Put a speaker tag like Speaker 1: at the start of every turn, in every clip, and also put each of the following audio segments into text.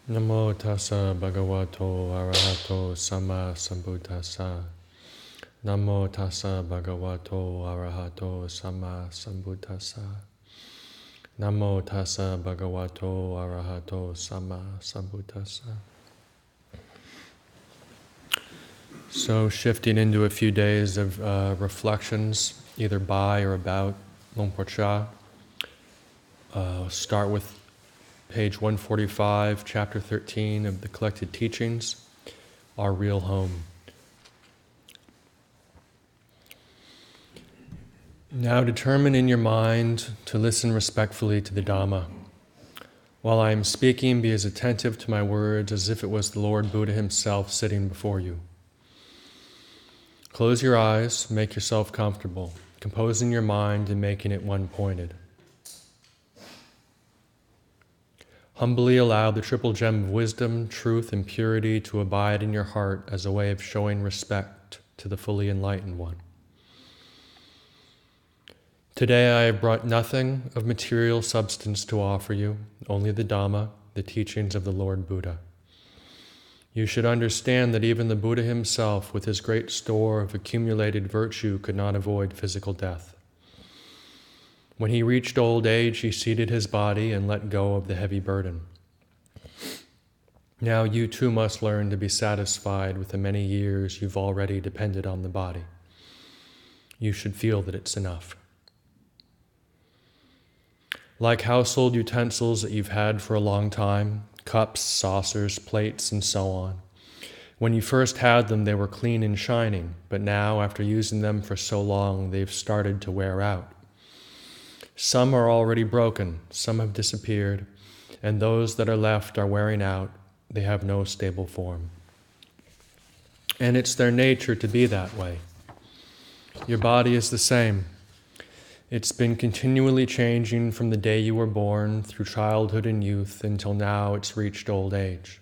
Speaker 1: Namo tassa bhagavato arahato sama sambuddhassa. Namo tassa bhagavato arahato sama sambuddhassa. Namo tassa bhagavato arahato sama sambuddhassa. So shifting into a few days of reflections, either by or about Luang Por Chah. Start with page 145, chapter 13 of the Collected Teachings, Our Real Home. Now determine in your mind to listen respectfully to the Dhamma. While I am speaking, be as attentive to my words as if it was the Lord Buddha himself sitting before you. Close your eyes, make yourself comfortable, composing your mind and making it one-pointed. Humbly allow the triple gem of wisdom, truth, and purity to abide in your heart as a way of showing respect to the fully enlightened one. Today I have brought nothing of material substance to offer you, only the Dhamma, the teachings of the Lord Buddha. You should understand that even the Buddha himself, with his great store of accumulated virtue, could not avoid physical death. When he reached old age, he seated his body and let go of the heavy burden. Now you too must learn to be satisfied with the many years you've already depended on the body. You should feel that it's enough. Like household utensils that you've had for a long time, cups, saucers, plates, and so on. When you first had them, they were clean and shining, but now, after using them for so long, they've started to wear out. Some are already broken, some have disappeared, and those that are left are wearing out. They have no stable form. And it's their nature to be that way. Your body is the same. It's been continually changing from the day you were born, through childhood and youth, until now it's reached old age.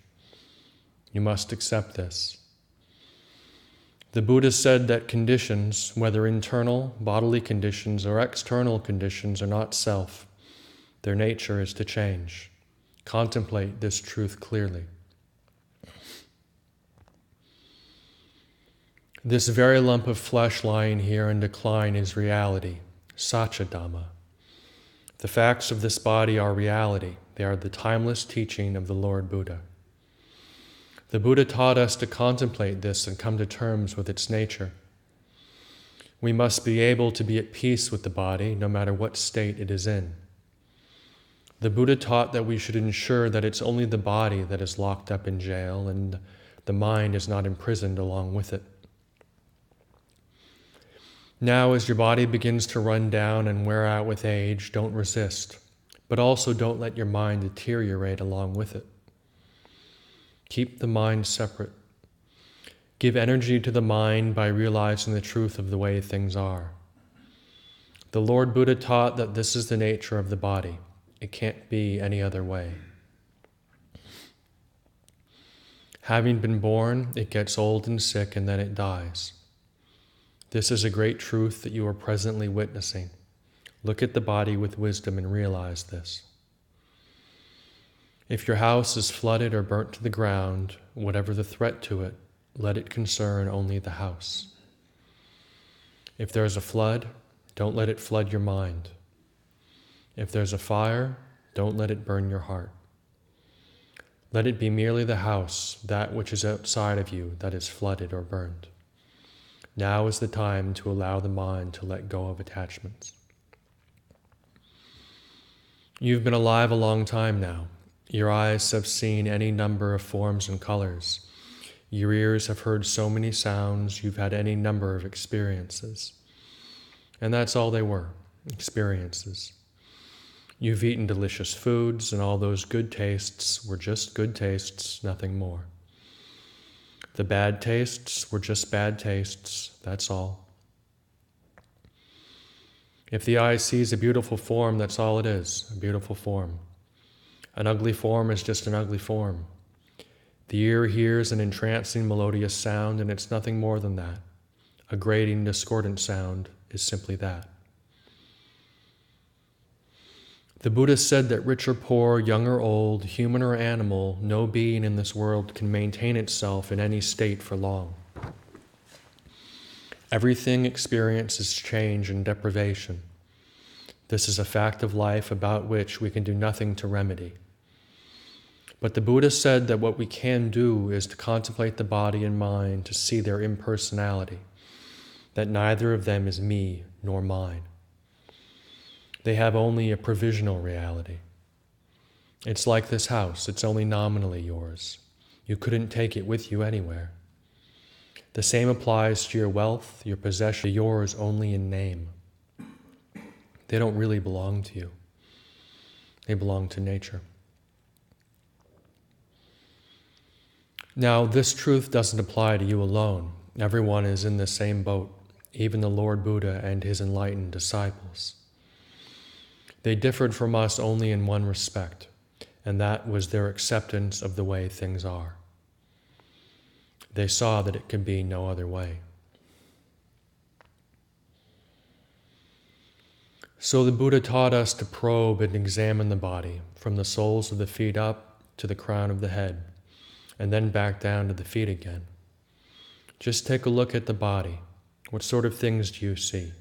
Speaker 1: You must accept this. The Buddha said that conditions, whether internal, bodily conditions, or external conditions, are not self. Their nature is to change. Contemplate this truth clearly. This very lump of flesh lying here in decline is reality, Satcha Dhamma. The facts of this body are reality. They are the timeless teaching of the Lord Buddha. The Buddha taught us to contemplate this and come to terms with its nature. We must be able to be at peace with the body, no matter what state it is in. The Buddha taught that we should ensure that it's only the body that is locked up in jail and the mind is not imprisoned along with it. Now, as your body begins to run down and wear out with age, don't resist, but also don't let your mind deteriorate along with it. Keep the mind separate. Give energy to the mind by realizing the truth of the way things are. The Lord Buddha taught that this is the nature of the body. It can't be any other way. Having been born, it gets old and sick and then it dies. This is a great truth that you are presently witnessing. Look at the body with wisdom and realize this. If your house is flooded or burnt to the ground, whatever the threat to it, let it concern only the house. If there is a flood, don't let it flood your mind. If there's a fire, don't let it burn your heart. Let it be merely the house, that which is outside of you, that is flooded or burned. Now is the time to allow the mind to let go of attachments. You've been alive a long time now. Your eyes have seen any number of forms and colors. Your ears have heard so many sounds. You've had any number of experiences. And that's all they were, experiences. You've eaten delicious foods, and all those good tastes were just good tastes, nothing more. The bad tastes were just bad tastes, that's all. If the eye sees a beautiful form, that's all it is, a beautiful form. An ugly form is just an ugly form. The ear hears an entrancing melodious sound, and it's nothing more than that. A grating, discordant sound is simply that. The Buddha said that rich or poor, young or old, human or animal, no being in this world can maintain itself in any state for long. Everything experiences change and deprivation. This is a fact of life about which we can do nothing to remedy. But the Buddha said that what we can do is to contemplate the body and mind to see their impersonality, that neither of them is me nor mine. They have only a provisional reality. It's like this house, it's only nominally yours. You couldn't take it with you anywhere. The same applies to your wealth, your possession, yours only in name. They don't really belong to you. They belong to nature. Now, this truth doesn't apply to you alone. Everyone is in the same boat, even the Lord Buddha and his enlightened disciples. They differed from us only in one respect, and that was their acceptance of the way things are. They saw that it could be no other way. So the Buddha taught us to probe and examine the body, from the soles of the feet up to the crown of the head, and then back down to the feet again. Just take a look at the body. What sort of things do you see?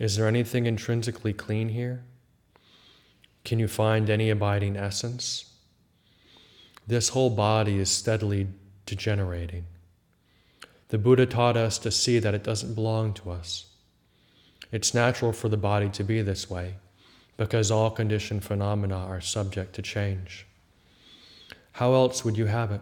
Speaker 1: Is there anything intrinsically clean here? Can you find any abiding essence? This whole body is steadily degenerating. The Buddha taught us to see that it doesn't belong to us. It's natural for the body to be this way, because all conditioned phenomena are subject to change. How else would you have it?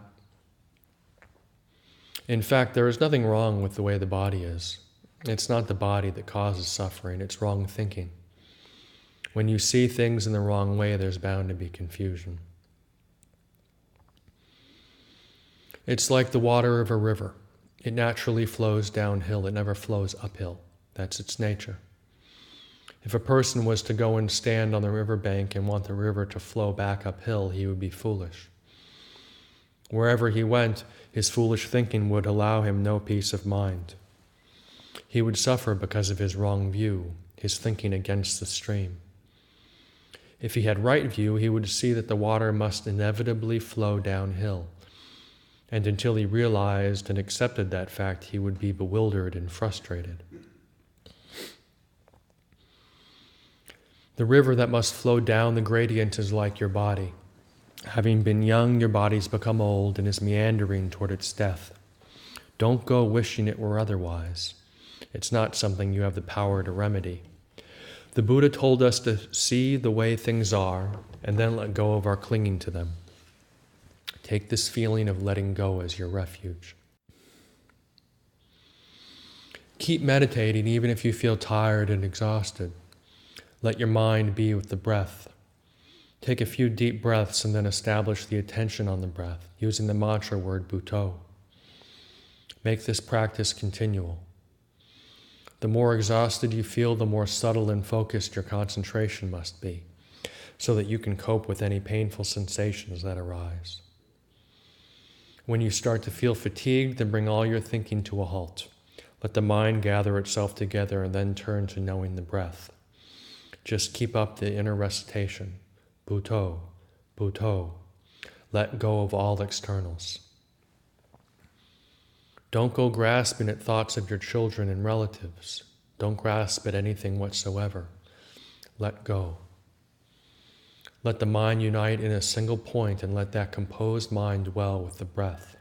Speaker 1: In fact, there is nothing wrong with the way the body is. It's not the body that causes suffering, it's wrong thinking. When you see things in the wrong way, there's bound to be confusion. It's like the water of a river. It naturally flows downhill, it never flows uphill. That's its nature. If a person was to go and stand on the riverbank and want the river to flow back uphill, he would be foolish. Wherever he went, his foolish thinking would allow him no peace of mind. He would suffer because of his wrong view, his thinking against the stream. If he had right view, he would see that the water must inevitably flow downhill. And until he realized and accepted that fact, he would be bewildered and frustrated. The river that must flow down the gradient is like your body. Having been young, your body's become old and is meandering toward its death. Don't go wishing it were otherwise. It's not something you have the power to remedy. The Buddha told us to see the way things are and then let go of our clinging to them. Take this feeling of letting go as your refuge. Keep meditating even if you feel tired and exhausted. Let your mind be with the breath. Take a few deep breaths and then establish the attention on the breath, using the mantra word Bhutto. Make this practice continual. The more exhausted you feel, the more subtle and focused your concentration must be, so that you can cope with any painful sensations that arise. When you start to feel fatigued, then bring all your thinking to a halt. Let the mind gather itself together and then turn to knowing the breath. Just keep up the inner recitation. Bhutto, Bhutto. Let go of all externals. Don't go grasping at thoughts of your children and relatives. Don't grasp at anything whatsoever. Let go. Let the mind unite in a single point and let that composed mind dwell with the breath.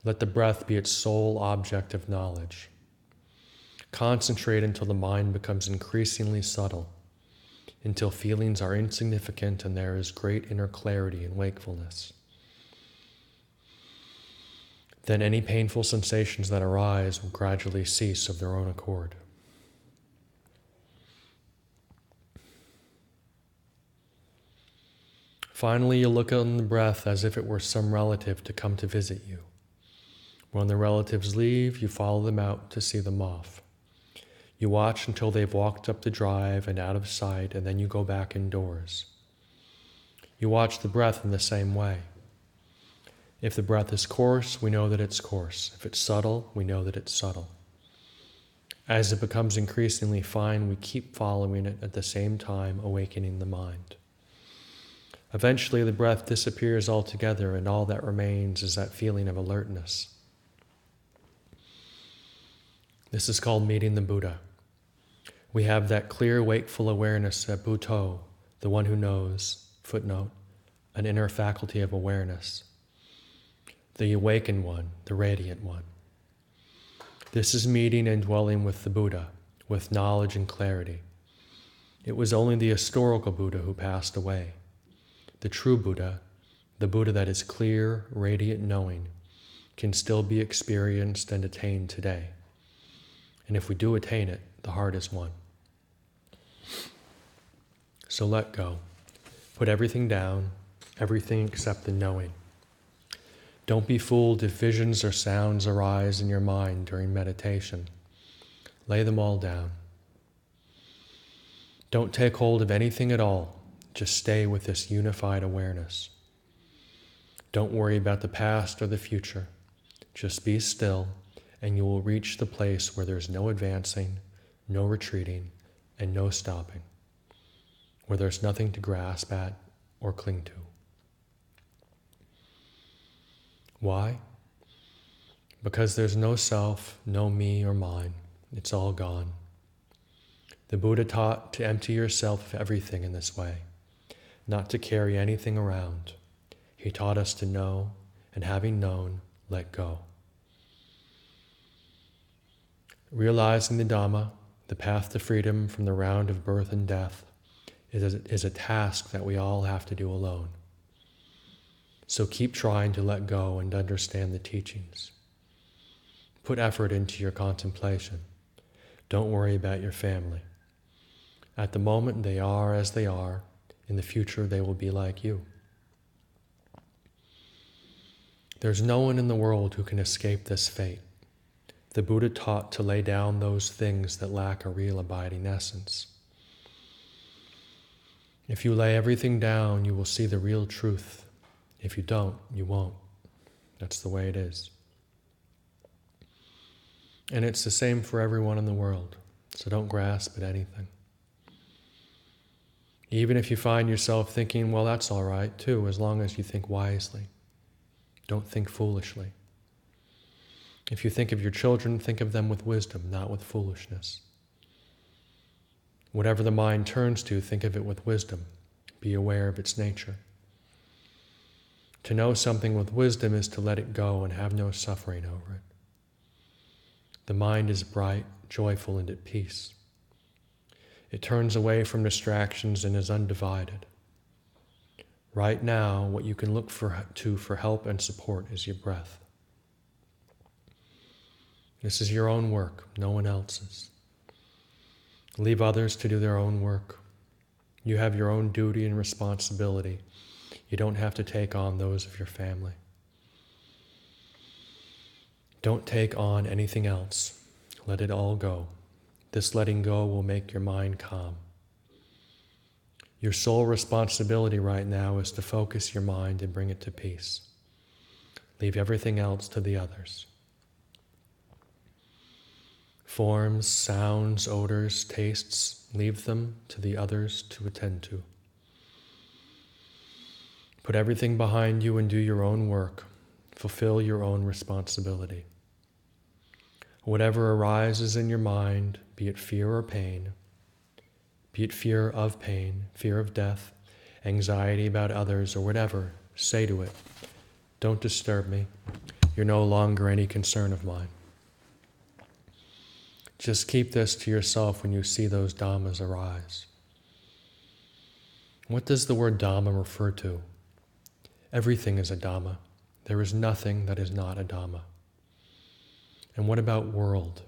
Speaker 1: Let the breath be its sole object of knowledge. Concentrate until the mind becomes increasingly subtle, until feelings are insignificant and there is great inner clarity and wakefulness. Then any painful sensations that arise will gradually cease of their own accord. Finally, you look on the breath as if it were some relative to come to visit you. When the relatives leave, you follow them out to see them off. You watch until they've walked up the drive and out of sight, and then you go back indoors. You watch the breath in the same way. If the breath is coarse, we know that it's coarse. If it's subtle, we know that it's subtle. As it becomes increasingly fine, we keep following it at the same time, awakening the mind. Eventually, the breath disappears altogether, and all that remains is that feeling of alertness. This is called meeting the Buddha. We have that clear, wakeful awareness that Buddho, the one who knows, footnote, an inner faculty of awareness, the awakened one, the radiant one. This is meeting and dwelling with the Buddha, with knowledge and clarity. It was only the historical Buddha who passed away. The true Buddha, the Buddha that is clear, radiant knowing, can still be experienced and attained today. And if we do attain it, the heart is won. So let go. Put everything down, everything except the knowing. Don't be fooled if visions or sounds arise in your mind during meditation. Lay them all down. Don't take hold of anything at all. Just stay with this unified awareness. Don't worry about the past or the future. Just be still, and you will reach the place where there's no advancing, no retreating, and no stopping, where there's nothing to grasp at or cling to. Why? Because there's no self, no me or mine. It's all gone. The Buddha taught to empty yourself of everything in this way, not to carry anything around. He taught us to know, and having known, let go. Realizing the Dhamma, the path to freedom from the round of birth and death, is a task that we all have to do alone. So keep trying to let go and understand the teachings. Put effort into your contemplation. Don't worry about your family. At the moment, they are as they are. In the future, they will be like you. There's no one in the world who can escape this fate. The Buddha taught to lay down those things that lack a real abiding essence. If you lay everything down, you will see the real truth. If you don't, you won't. That's the way it is. And it's the same for everyone in the world, so don't grasp at anything. Even if you find yourself thinking, well, that's all right too, as long as you think wisely. Don't think foolishly. If you think of your children, think of them with wisdom, not with foolishness. Whatever the mind turns to, think of it with wisdom. Be aware of its nature. To know something with wisdom is to let it go and have no suffering over it. The mind is bright, joyful, and at peace. It turns away from distractions and is undivided. Right now, what you can look to for help and support is your breath. This is your own work, no one else's. Leave others to do their own work. You have your own duty and responsibility. You don't have to take on those of your family. Don't take on anything else. Let it all go. This letting go will make your mind calm. Your sole responsibility right now is to focus your mind and bring it to peace. Leave everything else to the others. Forms, sounds, odors, tastes, leave them to the others to attend to. Put everything behind you and do your own work. Fulfill your own responsibility. Whatever arises in your mind, be it fear or pain, be it fear of pain, fear of death, anxiety about others, or whatever, say to it, don't disturb me. You're no longer any concern of mine. Just keep this to yourself when you see those Dhammas arise. What does the word Dhamma refer to? Everything is a Dhamma. There is nothing that is not a Dhamma. And what about world?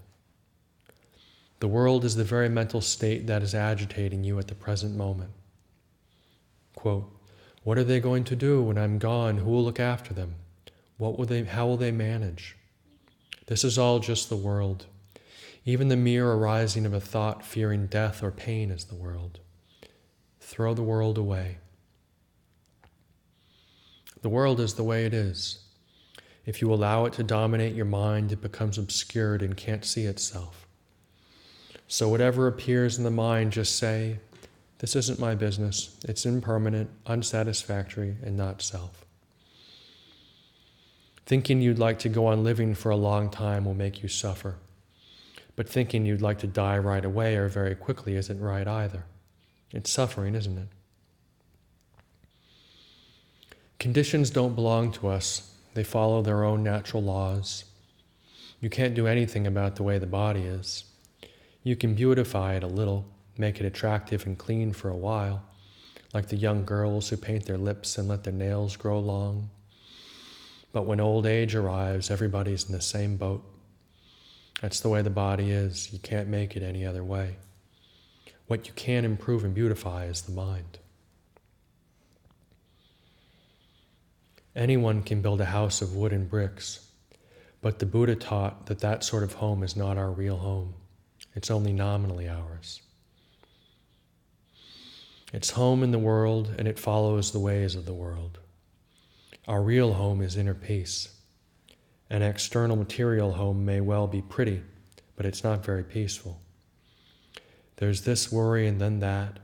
Speaker 1: The world is the very mental state that is agitating you at the present moment. Quote, what are they going to do when I'm gone? Who will look after them? How will they manage? This is all just the world. Even the mere arising of a thought fearing death or pain is the world. Throw the world away. The world is the way it is. If you allow it to dominate your mind, it becomes obscured and can't see itself. So whatever appears in the mind, just say, "This isn't my business. It's impermanent, unsatisfactory, and not self." Thinking you'd like to go on living for a long time will make you suffer. But thinking you'd like to die right away or very quickly isn't right either. It's suffering, isn't it? Conditions don't belong to us. They follow their own natural laws. You can't do anything about the way the body is. You can beautify it a little, make it attractive and clean for a while, like the young girls who paint their lips and let their nails grow long. But when old age arrives, everybody's in the same boat. That's the way the body is. You can't make it any other way. What you can improve and beautify is the mind. Anyone can build a house of wood and bricks, but the Buddha taught that that sort of home is not our real home. It's only nominally ours. It's home in the world, and it follows the ways of the world. Our real home is inner peace. An external material home may well be pretty, but it's not very peaceful. There's this worry and then that,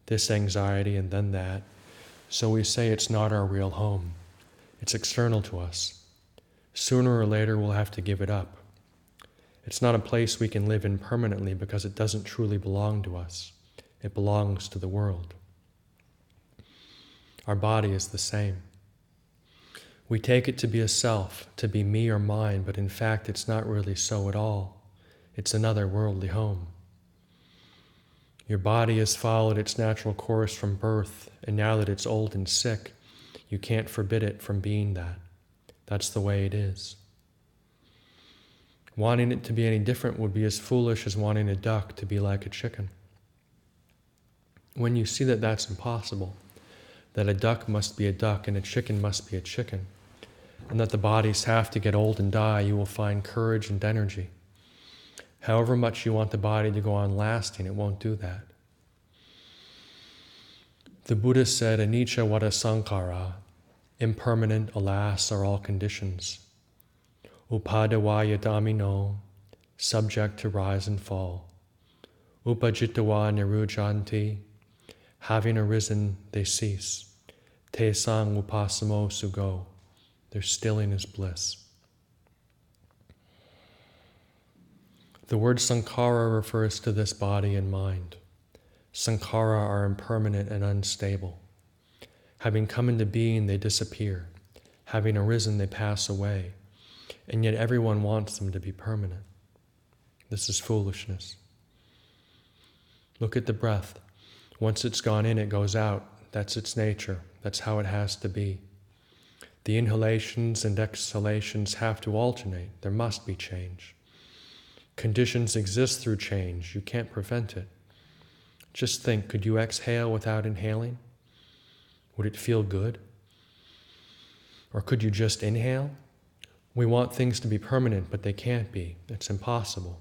Speaker 1: this anxiety and then that, so we say it's not our real home. It's external to us. Sooner or later we'll have to give it up. It's not a place we can live in permanently because it doesn't truly belong to us. It belongs to the world. Our body is the same. We take it to be a self, to be me or mine, but in fact it's not really so at all. It's another worldly home. Your body has followed its natural course from birth, and now that it's old and sick, you can't forbid it from being that. That's the way it is. Wanting it to be any different would be as foolish as wanting a duck to be like a chicken. When you see that that's impossible, that a duck must be a duck and a chicken must be a chicken, and that the bodies have to get old and die, you will find courage and energy. However much you want the body to go on lasting, it won't do that. The Buddha said, "Anicca vata sankhara," impermanent, alas, are all conditions. Upadavaya dhamino, subject to rise and fall. Upajitawa nirujanti, having arisen, they cease. Te sang upasamo sugo, their stilling is bliss. The word sankhara refers to this body and mind. Sankhara are impermanent and unstable. Having come into being, they disappear. Having arisen, they pass away. And yet everyone wants them to be permanent. This is foolishness. Look at the breath. Once it's gone in, it goes out. That's its nature. That's how it has to be. The inhalations and exhalations have to alternate. There must be change. Conditions exist through change. You can't prevent it. Just think, could you exhale without inhaling? Would it feel good? Or could you just inhale? We want things to be permanent, but they can't be. It's impossible.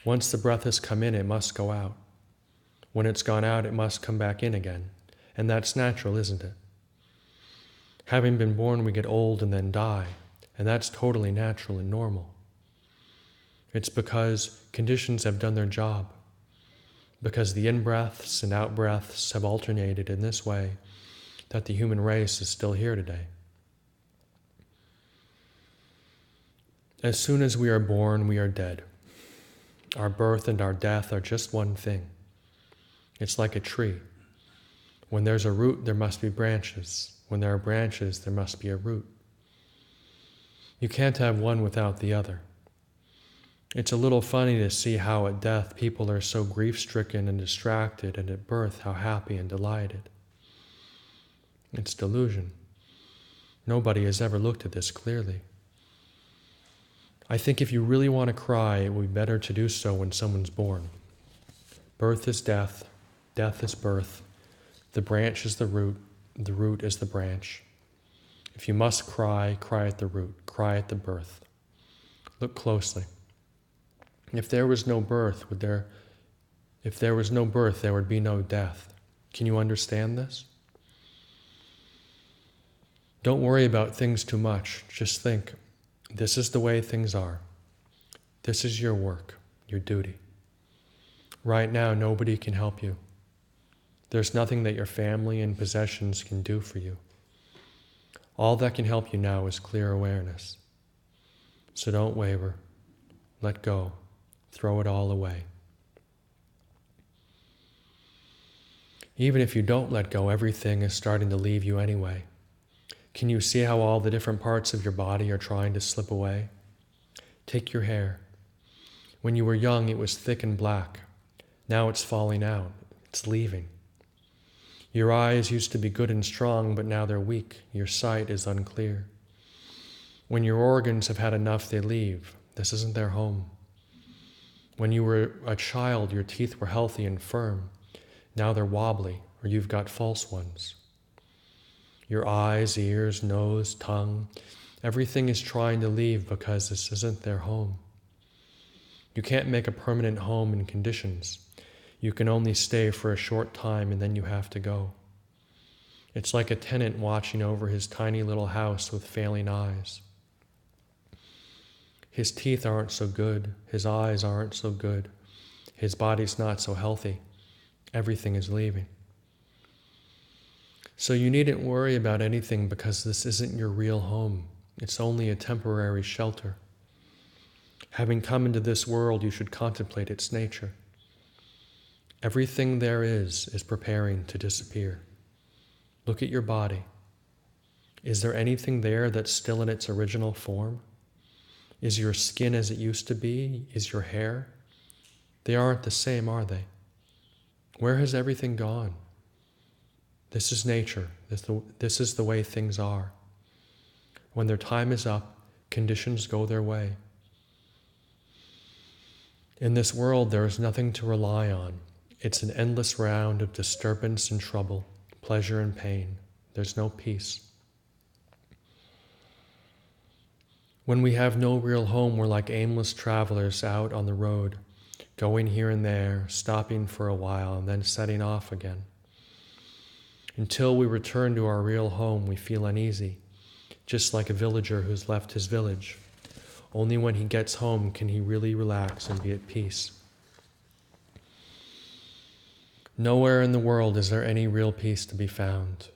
Speaker 1: Once the breath has come in, it must go out. When it's gone out, it must come back in again. And that's natural, isn't it? Having been born, we get old and then die. And that's totally natural and normal. It's because conditions have done their job. Because the in-breaths and out-breaths have alternated in this way that the human race is still here today. As soon as we are born, we are dead. Our birth and our death are just one thing. It's like a tree. When there's a root, there must be branches. When there are branches, there must be a root. You can't have one without the other. It's a little funny to see how at death people are so grief-stricken and distracted, and at birth how happy and delighted. It's delusion. Nobody has ever looked at this clearly. I think if you really want to cry, it would be better to do so when someone's born. Birth is death, death is birth, the branch is the root is the branch. If you must cry, cry at the root, cry at the birth. Look closely. If there was no birth, there would be no death. Can you understand this? Don't worry about things too much. Just think, this is the way things are. This is your work. your duty. Right now, nobody can help you. There's nothing that your family and possessions can do for you. All that can help you now is clear awareness. So don't waver. Let go. Throw it all away. Even if you don't let go, everything is starting to leave you anyway. Can you see how all the different parts of your body are trying to slip away? Take your hair. When you were young, it was thick and black. Now it's falling out. It's leaving. Your eyes used to be good and strong, but now they're weak. Your sight is unclear. When your organs have had enough, they leave. This isn't their home. When you were a child, your teeth were healthy and firm. Now they're wobbly, or you've got false ones. Your eyes, ears, nose, tongue, everything is trying to leave because this isn't their home. You can't make a permanent home in conditions. You can only stay for a short time and then you have to go. It's like a tenant watching over his tiny little house with failing eyes. His teeth aren't so good. His eyes aren't so good. His body's not so healthy. Everything is leaving. So you needn't worry about anything because this isn't your real home. It's only a temporary shelter. Having come into this world, you should contemplate its nature. Everything there is preparing to disappear. Look at your body. Is there anything there that's still in its original form? Is your skin as it used to be? Is your hair? They aren't the same, are they? Where has everything gone? This is nature. This is the way things are. When their time is up, conditions go their way. In this world, there is nothing to rely on. It's an endless round of disturbance and trouble, pleasure and pain. There's no peace. When we have no real home, we're like aimless travelers out on the road, going here and there, stopping for a while, and then setting off again. Until we return to our real home, we feel uneasy, just like a villager who's left his village. Only when he gets home can he really relax and be at peace. Nowhere in the world is there any real peace to be found.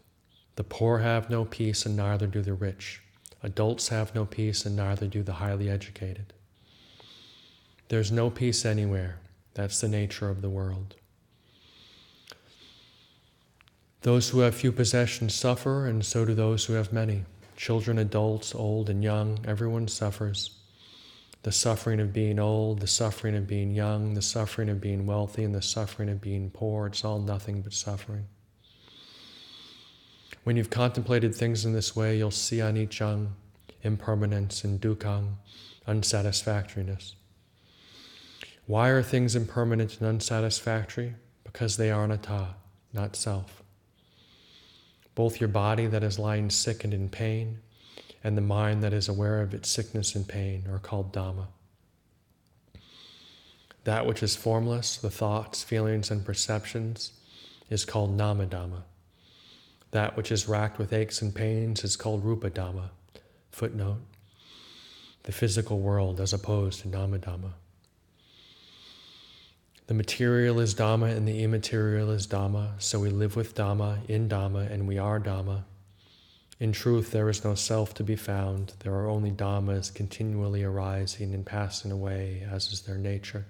Speaker 1: The poor have no peace, and neither do the rich. Adults have no peace, and neither do the highly educated. There's no peace anywhere. That's the nature of the world. Those who have few possessions suffer, and so do those who have many. Children, adults, old and young, everyone suffers. The suffering of being old, the suffering of being young, the suffering of being wealthy, and the suffering of being poor, it's all nothing but suffering. When you've contemplated things in this way, you'll see anicca, impermanence, and dukkha, unsatisfactoriness. Why are things impermanent and unsatisfactory? Because they are anatta, not self. Both your body that is lying sick and in pain, and the mind that is aware of its sickness and pain are called Dhamma. That which is formless, the thoughts, feelings, and perceptions, is called Nama Dhamma. That which is racked with aches and pains is called Rupa Dhamma. Footnote: the physical world as opposed to Nama Dhamma. The material is Dhamma and the immaterial is Dhamma, so we live with Dhamma, in Dhamma, and we are Dhamma. In truth, there is no self to be found. There are only Dhammas continually arising and passing away, as is their nature.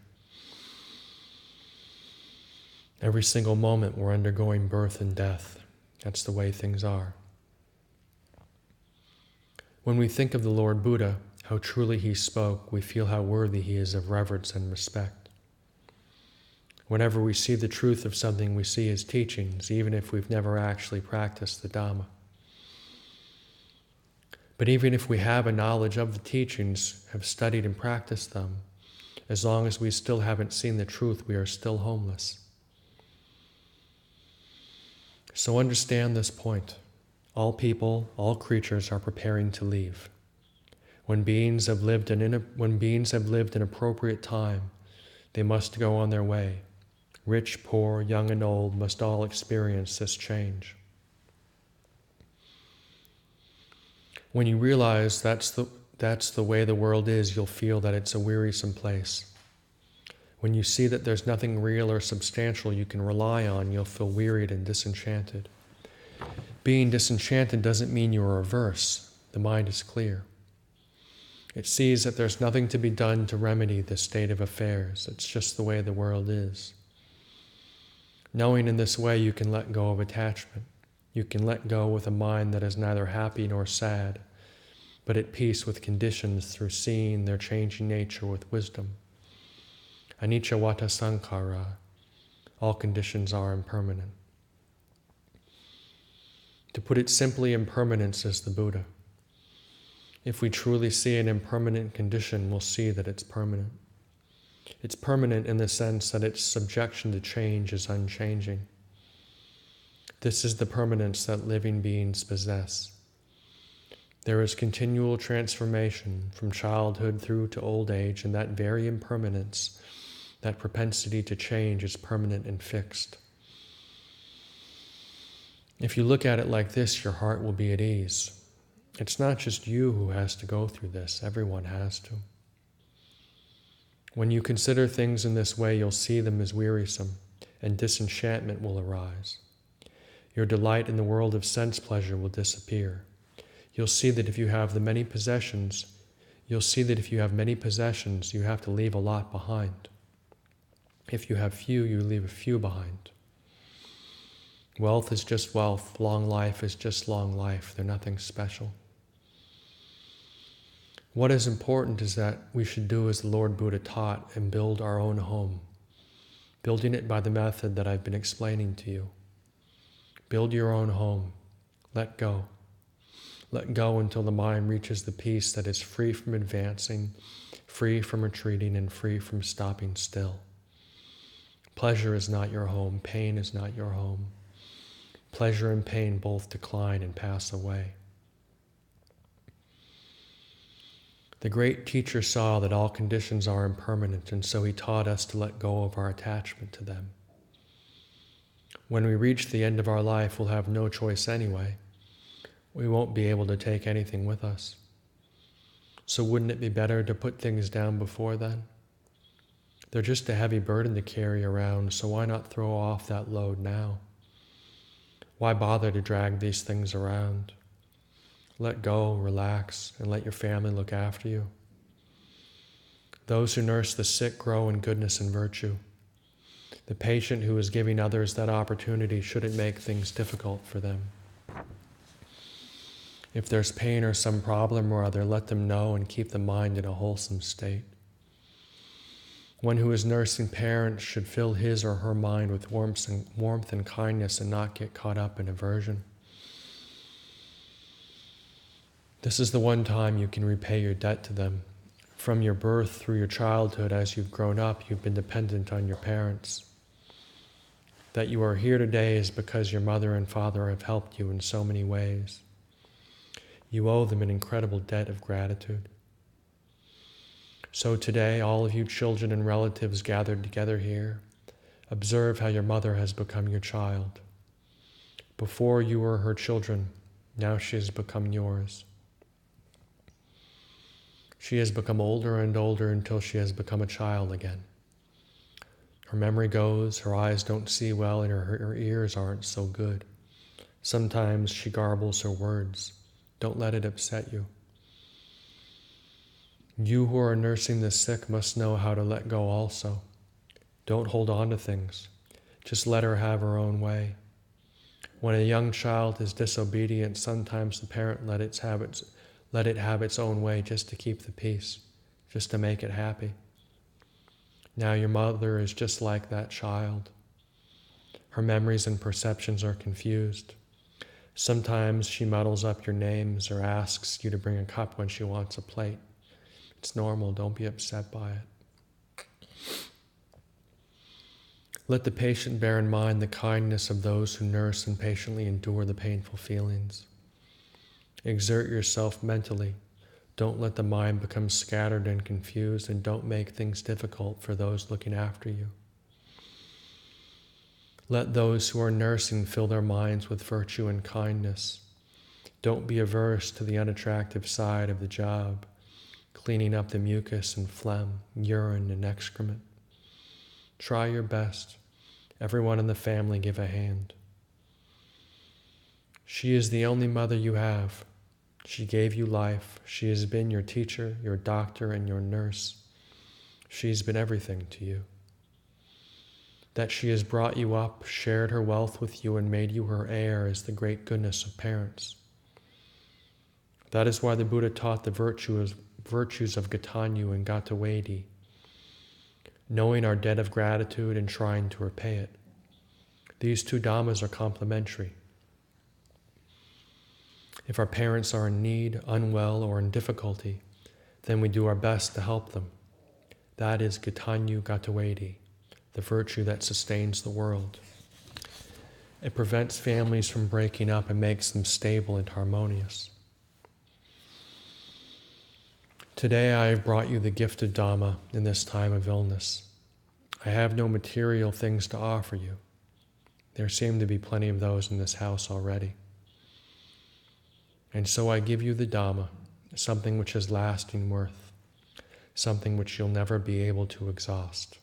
Speaker 1: Every single moment we're undergoing birth and death. That's the way things are. When we think of the Lord Buddha, how truly he spoke, we feel how worthy he is of reverence and respect. Whenever we see the truth of something, we see his teachings, even if we've never actually practiced the Dhamma. But even if we have a knowledge of the teachings, have studied and practiced them, as long as we still haven't seen the truth, we are still homeless. So understand this point. All people, all creatures are preparing to leave. When beings have lived an appropriate time, they must go on their way. Rich, poor, young and old must all experience this change. When you realize that's the way the world is, you'll feel that it's a wearisome place. When you see that there's nothing real or substantial you can rely on, you'll feel wearied and disenchanted. Being disenchanted doesn't mean you're averse. The mind is clear. It sees that there's nothing to be done to remedy this state of affairs. It's just the way the world is. Knowing in this way, you can let go of attachment. You can let go with a mind that is neither happy nor sad, but at peace with conditions through seeing their changing nature with wisdom. Anicca vata sankhara. All conditions are impermanent. To put it simply, impermanence is the Buddha. If we truly see an impermanent condition, we'll see that it's permanent. It's permanent in the sense that its subjection to change is unchanging. This is the permanence that living beings possess. There is continual transformation from childhood through to old age, and that very impermanence, that propensity to change, is permanent and fixed. If you look at it like this, your heart will be at ease. It's not just you who has to go through this, everyone has to. When you consider things in this way, you'll see them as wearisome, and disenchantment will arise. Your delight in the world of sense pleasure will disappear. You'll see that if you have many possessions, you have to leave a lot behind. If you have few, you leave a few behind. Wealth is just wealth. Long life is just long life. They're nothing special. What is important is that we should do as the Lord Buddha taught and build our own home, building it by the method that I've been explaining to you. Build your own home. Let go. Let go until the mind reaches the peace that is free from advancing, free from retreating, and free from stopping still. Pleasure is not your home. Pain is not your home. Pleasure and pain both decline and pass away. The great teacher saw that all conditions are impermanent, and so he taught us to let go of our attachment to them. When we reach the end of our life, we'll have no choice anyway. We won't be able to take anything with us. So wouldn't it be better to put things down before then? They're just a heavy burden to carry around, so why not throw off that load now? Why bother to drag these things around? Let go, relax, and let your family look after you. Those who nurse the sick grow in goodness and virtue. The patient who is giving others that opportunity shouldn't make things difficult for them. If there's pain or some problem or other, let them know and keep the mind in a wholesome state. One who is nursing parents should fill his or her mind with warmth and kindness and not get caught up in aversion. This is the one time you can repay your debt to them. From your birth through your childhood, as you've grown up, you've been dependent on your parents. That you are here today is because your mother and father have helped you in so many ways. You owe them an incredible debt of gratitude. So today, all of you children and relatives gathered together here, observe how your mother has become your child. Before you were her children, now she has become yours. She has become older and older until she has become a child again. Her memory goes, her eyes don't see well, and her ears aren't so good. Sometimes she garbles her words. Don't let it upset you. You who are nursing the sick must know how to let go also. Don't hold on to things. Just let her have her own way. When a young child is disobedient, sometimes the parent let it have its own way just to keep the peace, just to make it happy. Now your mother is just like that child. Her memories and perceptions are confused. Sometimes she muddles up your names or asks you to bring a cup when she wants a plate. It's normal, don't be upset by it. Let the patient bear in mind the kindness of those who nurse and patiently endure the painful feelings. Exert yourself mentally. Don't let the mind become scattered and confused, and don't make things difficult for those looking after you. Let those who are nursing fill their minds with virtue and kindness. Don't be averse to the unattractive side of the job, cleaning up the mucus and phlegm, urine and excrement. Try your best. Everyone in the family give a hand. She is the only mother you have. She gave you life. She has been your teacher, your doctor, and your nurse. She's been everything to you. That she has brought you up, shared her wealth with you, and made you her heir is the great goodness of parents. That is why the Buddha taught the virtues of Gatanyu and Gatawedi, knowing our debt of gratitude and trying to repay it. These two Dhammas are complementary. If our parents are in need, unwell, or in difficulty, then we do our best to help them. That is Gatanyu Gatawedi, the virtue that sustains the world. It prevents families from breaking up and makes them stable and harmonious. Today I have brought you the gift of Dhamma in this time of illness. I have no material things to offer you. There seem to be plenty of those in this house already. And so I give you the Dhamma, something which has lasting worth, something which you'll never be able to exhaust.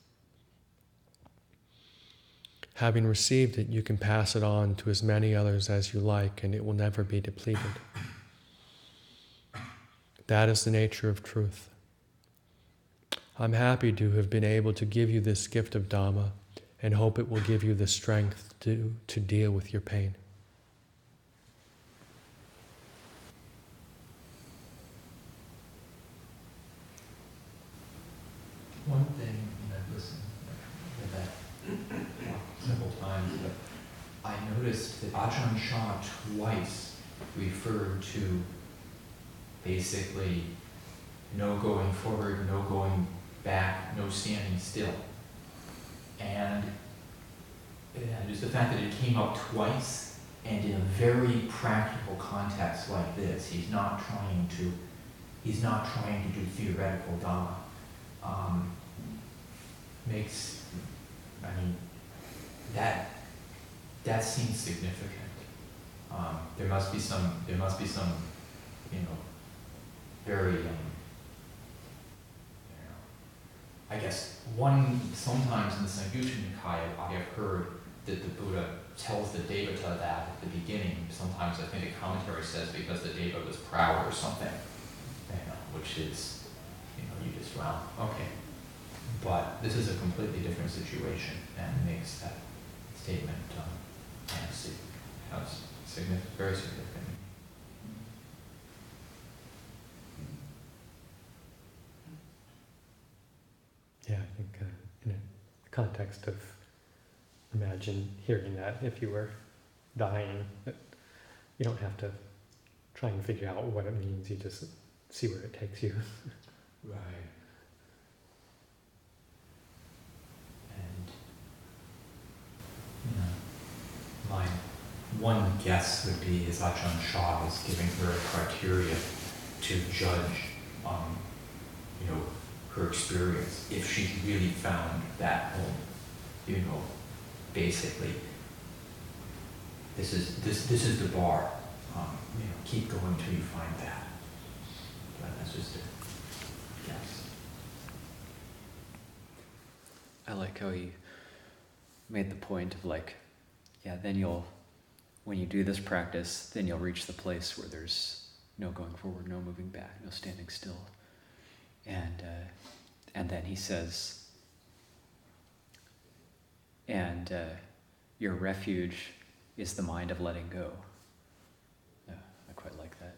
Speaker 1: Having received it, you can pass it on to as many others as you like, and it will never be depleted. That is the nature of truth. I'm happy to have been able to give you this gift of Dhamma and hope it will give you the strength to deal with your pain.
Speaker 2: One thing, and I've listened to that several times, but I noticed that Ajahn Chah twice referred to basically no going forward, no going back, no standing still. And just the fact that it came up twice, and in a very practical context like this, he's not trying to do theoretical Dhamma. That seems significant. There must be some, very, I guess sometimes in the Samyutta Nikaya, I have heard that the Buddha tells the Devata that at the beginning. Sometimes I think the commentary says because the Deva was proud or something, which is, you just, wow, okay. But this is a completely different situation and makes that statement very significant.
Speaker 3: Yeah, I think in a context of imagine hearing that if you were dying, that you don't have to try and figure out what it means, you just see where it takes you.
Speaker 2: Right. And my one guess would be is Ajahn Chah is giving her a criteria to judge, her experience. If she really found that home, basically, this is the bar. Keep going till you find that. But that's just a guess.
Speaker 4: I like how he made the point of then when you do this practice, then you'll reach the place where there's no going forward, no moving back, no standing still. And then he says, your refuge is the mind of letting go. Yeah, I quite like that.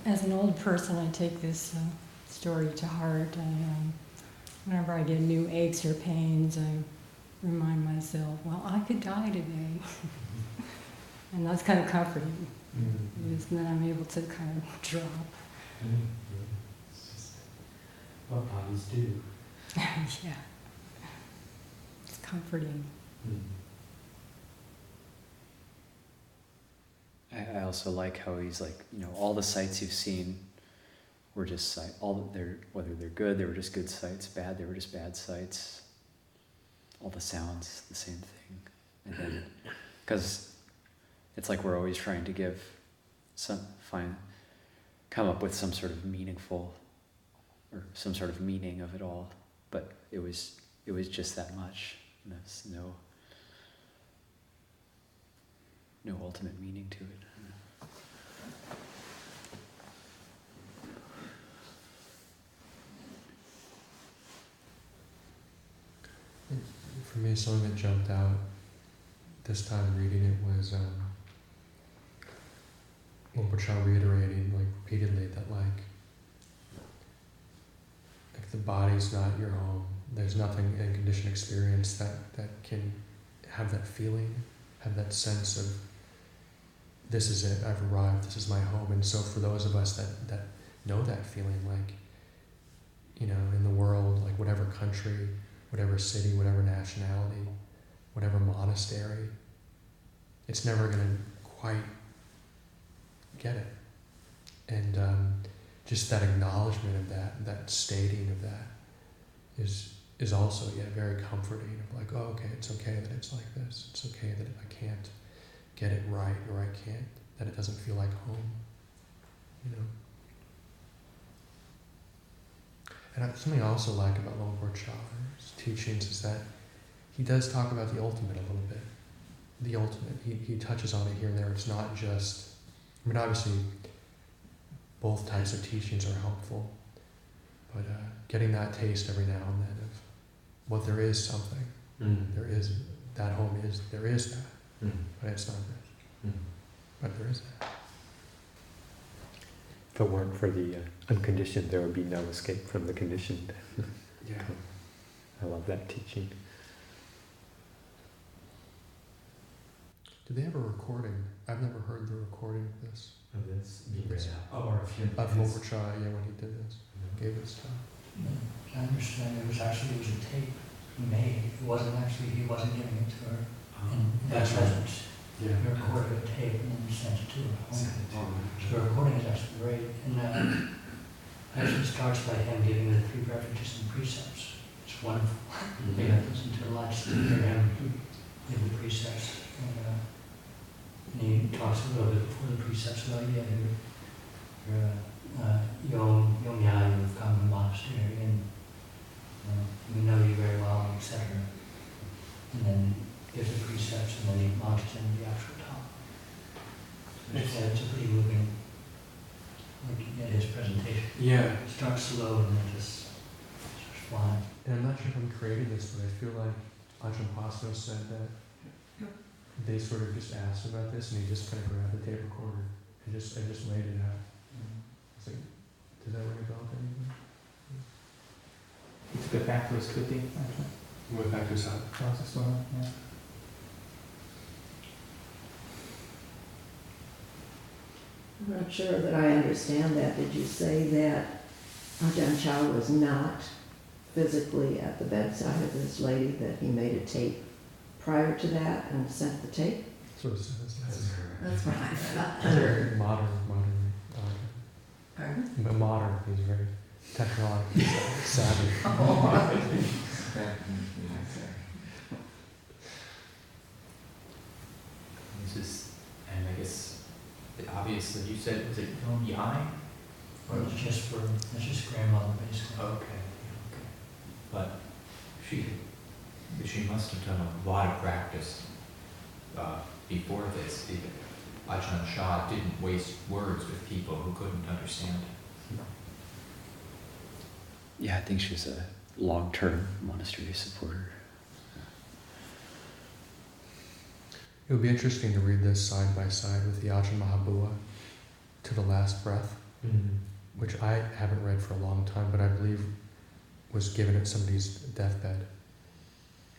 Speaker 5: As an old person, I take this story to heart. Whenever I get new aches or pains, I remind myself, well, I could die today. And that's kind of comforting. Mm-hmm. And then I'm able to kind of drop.
Speaker 3: Mm-hmm. It's just what bodies do.
Speaker 5: Yeah. It's comforting.
Speaker 4: I also like how he's all the sights you've seen were just whether they're good, they were just good sights, bad, they were just bad sights. All the sounds, the same thing. And then, because it's like we're always trying to give come up with some sort of meaningful, or some sort of meaning of it all. But it was just that much. There's no ultimate meaning to it.
Speaker 1: For me, something that jumped out this time reading it was Luang Por Chah reiterating repeatedly that the body's not your home. There's nothing in conditioned experience that can have that feeling, have that sense of this is it, I've arrived, this is my home. And so for those of us that know that feeling, in the world, whatever country, whatever city, whatever nationality, whatever monastery, it's never going to quite get it. And just that acknowledgement of that stating of that is also very comforting of oh, okay, it's okay that it's like this. It's okay that I can't get it right, or I can't, that it doesn't feel like home, And something I also like about Luang Por Chah's teachings is that he does talk about the ultimate a little bit. The ultimate, he touches on it here and there. It's not just, obviously both types of teachings are helpful, but getting that taste every now and then of what there is something. There is, that home is, there is that, but it's not this. But there is that.
Speaker 3: If it weren't for the unconditioned, there would be no escape from the conditioned.
Speaker 1: Yeah.
Speaker 3: I love that teaching.
Speaker 1: Did they have a recording? I've never heard the recording of this.
Speaker 6: Of this being read out. Or if you
Speaker 1: Of Luang Por Chah, when he did this, gave this talk.
Speaker 7: I understand it was a tape he made. It wasn't actually, he wasn't giving it to her in that presence. He recorded a tape and then sent it to her. So the recording is actually great. And actually starts by him giving the 3 refuges and precepts. It's wonderful. They have listened to a lot to hear him give the precepts. And he talks a little bit before the precepts about, you're young guy, you've come to the monastery, and we know you very well, etc. And then gives the precepts, and then he launches into the actual talk. So it's a pretty moving, his presentation.
Speaker 1: Yeah.
Speaker 7: It starts slow and then just starts flying.
Speaker 1: And I'm not sure if I'm creating this, but I feel like Ajahn Chah said that they sort of just asked about this, and he just kind of grabbed the tape recorder and just laid it out. I was like, does that ring a bell to anyone?
Speaker 6: It's good back to his Kuti, actually.
Speaker 1: Went back to his house.
Speaker 6: Process one, yeah.
Speaker 8: I'm not sure that I understand that. Did you say that Ajahn Chah was not physically at the bedside of this lady, that he made a tape prior to that and sent the tape?
Speaker 1: That's what it says.
Speaker 8: That's what I thought.
Speaker 1: Very modern.
Speaker 8: Pardon?
Speaker 1: But modern, he's very technologically savvy.
Speaker 2: And I guess, obviously, you said, was it Yom Yai?
Speaker 7: Or it's just grandmother, basically.
Speaker 2: Okay. But she must have done a lot of practice before this. Ajahn Chah didn't waste words with people who couldn't understand.
Speaker 4: Yeah, I think she's a long-term monastery supporter.
Speaker 1: It would be interesting to read this side by side with the Ajahn Mahabua, To the Last Breath, which I haven't read for a long time, but I believe was given at somebody's deathbed,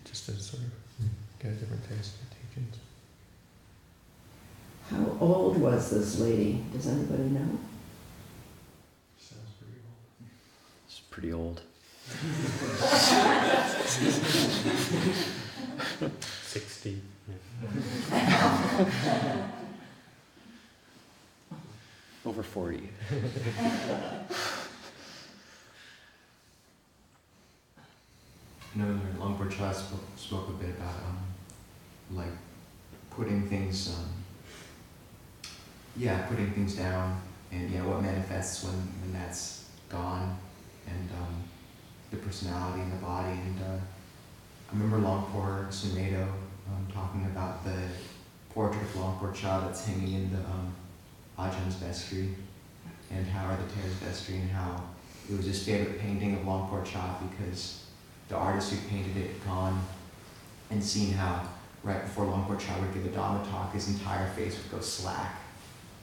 Speaker 1: just to sort of get a different taste of the teachings.
Speaker 8: How old was this lady? Does anybody know?
Speaker 1: Sounds pretty old.
Speaker 4: It's pretty old.
Speaker 3: 60.
Speaker 4: Over 40.
Speaker 9: I know Luang Por Chah spoke a bit about putting things yeah, putting things down, and what manifests when that's gone, and the personality and the body. And I remember Luang Por Chah talking about the portrait of Luang Por Chah that's hanging in the Ajahns vestry, and or the Tears vestry, and how it was his favorite painting of Luang Por Chah because the artist who painted it had gone and seen how right before Luang Por Chah would give a Dhamma talk, his entire face would go slack,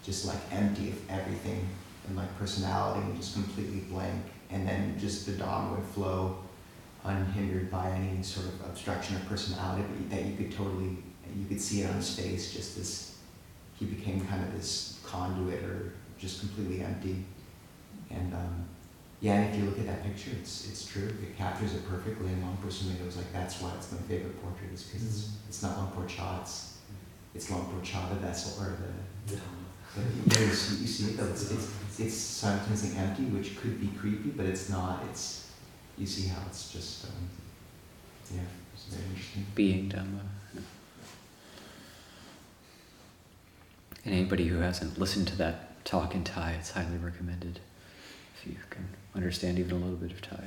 Speaker 9: just like empty of everything and like personality and just completely blank. And then just the Dhamma would flow unhindered by any sort of obstruction of personality, but that you could see it on his face, just this, he became kind of this conduit or just completely empty. And and if you look at that picture, it's true. It captures it perfectly. And Luang Por Chah was like, that's why it's my favorite portrait, is because it's not Luang Por Chah, it's Luang Por Chah, the vessel, or the you see it though, it's simultaneously empty, which could be creepy, but it's not. You see how it's just it's very interesting.
Speaker 4: Being Dhamma. And anybody who hasn't listened to that talk in Thai, it's highly recommended if you can understand even a little bit of Thai.